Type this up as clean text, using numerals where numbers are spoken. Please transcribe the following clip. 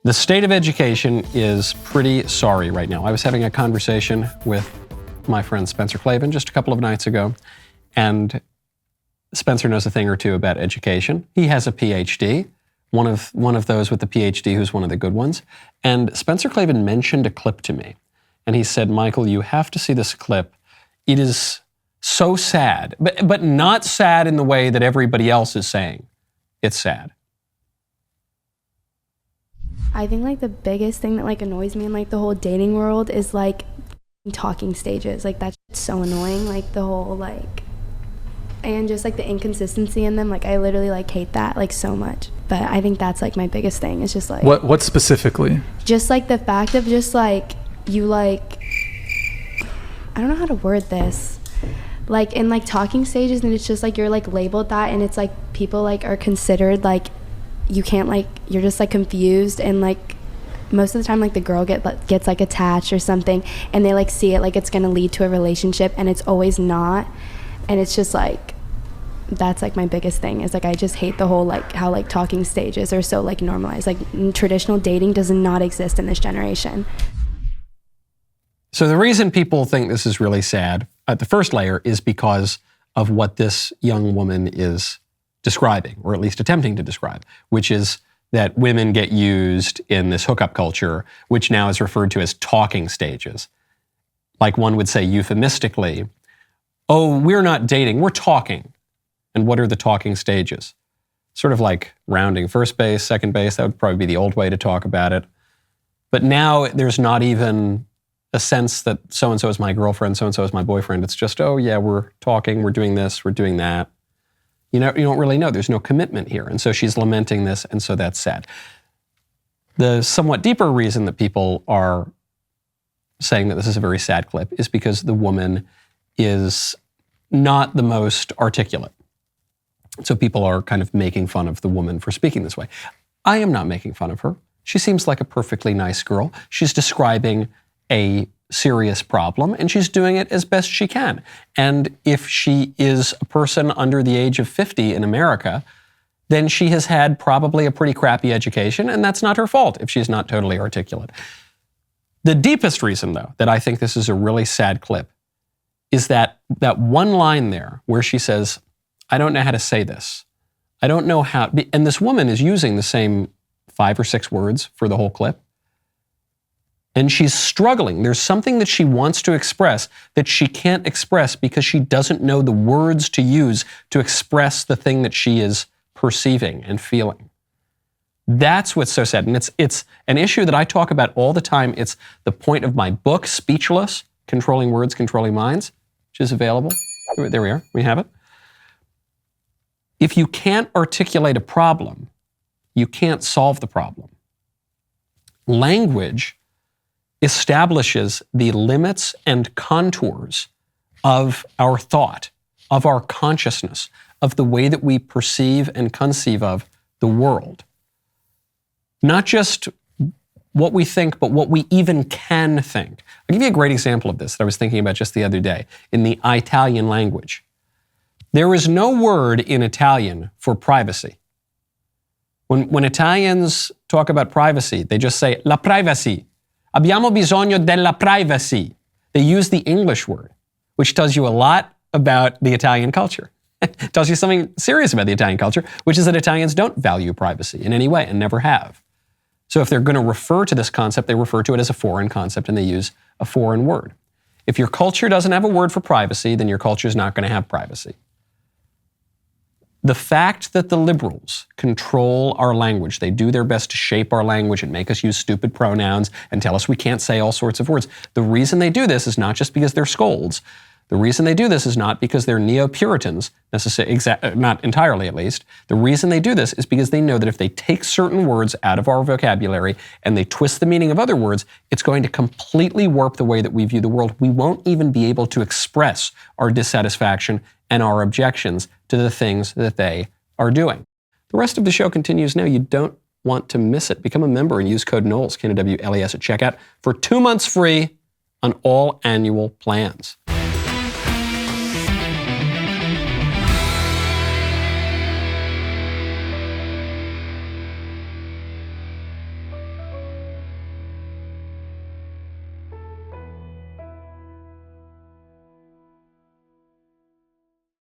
The state of education is pretty sorry right now. I was having a conversation with my friend Spencer Clavin just a couple of nights ago, and Spencer knows a thing or two about education. He has a PhD, one of those with the PhD who's one of the good ones. And Spencer Clavin mentioned a clip to me, and he said, "Michael, you have to see this clip. It is so sad, but not sad in the way that everybody else is saying. It's sad." I think like the biggest thing that like annoys me in like the whole dating world is like talking stages. Like that's so annoying. Like the whole like, and just like the inconsistency in them. Like I literally like hate that like so much. But I think that's like my biggest thing. It's just like what specifically? Just like the fact of just like you like, I don't know how to word this. Like in like talking stages, and it's just like you're like labeled that, and it's like people like are considered like you can't like, you're just like confused, and like most of the time like the girl gets like attached or something, and they like see it like it's gonna lead to a relationship, and it's always not. And it's just like, that's like my biggest thing is like I just hate the whole like how like talking stages are so like normalized. Like traditional dating does not exist in this generation. So the reason people think this is really sad at the first layer is because of what this young woman is describing, or at least attempting to describe, which is that women get used in this hookup culture, which now is referred to as talking stages. Like one would say euphemistically, "Oh, we're not dating, we're talking." And what are the talking stages? Sort of like rounding first base, second base, that would probably be the old way to talk about it. But now there's not even a sense that so-and-so is my girlfriend, so-and-so is my boyfriend. It's just, oh yeah, we're talking, we're doing this, we're doing that. You don't really know. There's no commitment here. And so she's lamenting this, and so that's sad. The somewhat deeper reason that people are saying that this is a very sad clip is because the woman is not the most articulate. So people are kind of making fun of the woman for speaking this way. I am not making fun of her. She seems like a perfectly nice girl. She's describing a serious problem, and she's doing it as best she can. And if she is a person under the age of 50 in America, then she has had probably a pretty crappy education, and that's not her fault if she's not totally articulate. The deepest reason, though, that I think this is a really sad clip is that one line there where she says, "I don't know how to say this. I don't know how," and this woman is using the same 5 or 6 words for the whole clip. And she's struggling. There's something that she wants to express that she can't express because she doesn't know the words to use to express the thing that she is perceiving and feeling. That's what's so sad. And it's an issue that I talk about all the time. It's the point of my book, Speechless, Controlling Words, Controlling Minds, which is available. There we are. We have it. If you can't articulate a problem, you can't solve the problem. Language establishes the limits and contours of our thought, of our consciousness, of the way that we perceive and conceive of the world. Not just what we think, but what we even can think. I'll give you a great example of this that I was thinking about just the other day in the Italian language. There is no word in Italian for privacy. When Italians talk about privacy, they just say la privacy. Abbiamo bisogno della privacy. They use the English word, which tells you a lot about the Italian culture. It tells you something serious about the Italian culture, which is that Italians don't value privacy in any way and never have. So if they're going to refer to this concept, they refer to it as a foreign concept and they use a foreign word. If your culture doesn't have a word for privacy, then your culture is not going to have privacy. The fact that the liberals control our language, they do their best to shape our language and make us use stupid pronouns and tell us we can't say all sorts of words. The reason they do this is not just because they're scolds. The reason they do this is not because they're neo-Puritans, not entirely at least. The reason they do this is because they know that if they take certain words out of our vocabulary and they twist the meaning of other words, it's going to completely warp the way that we view the world. We won't even be able to express our dissatisfaction and our objections to the things that they are doing. The rest of the show continues now. You don't want to miss it. Become a member and use code Knowles, Knowles at checkout for 2 months free on all annual plans.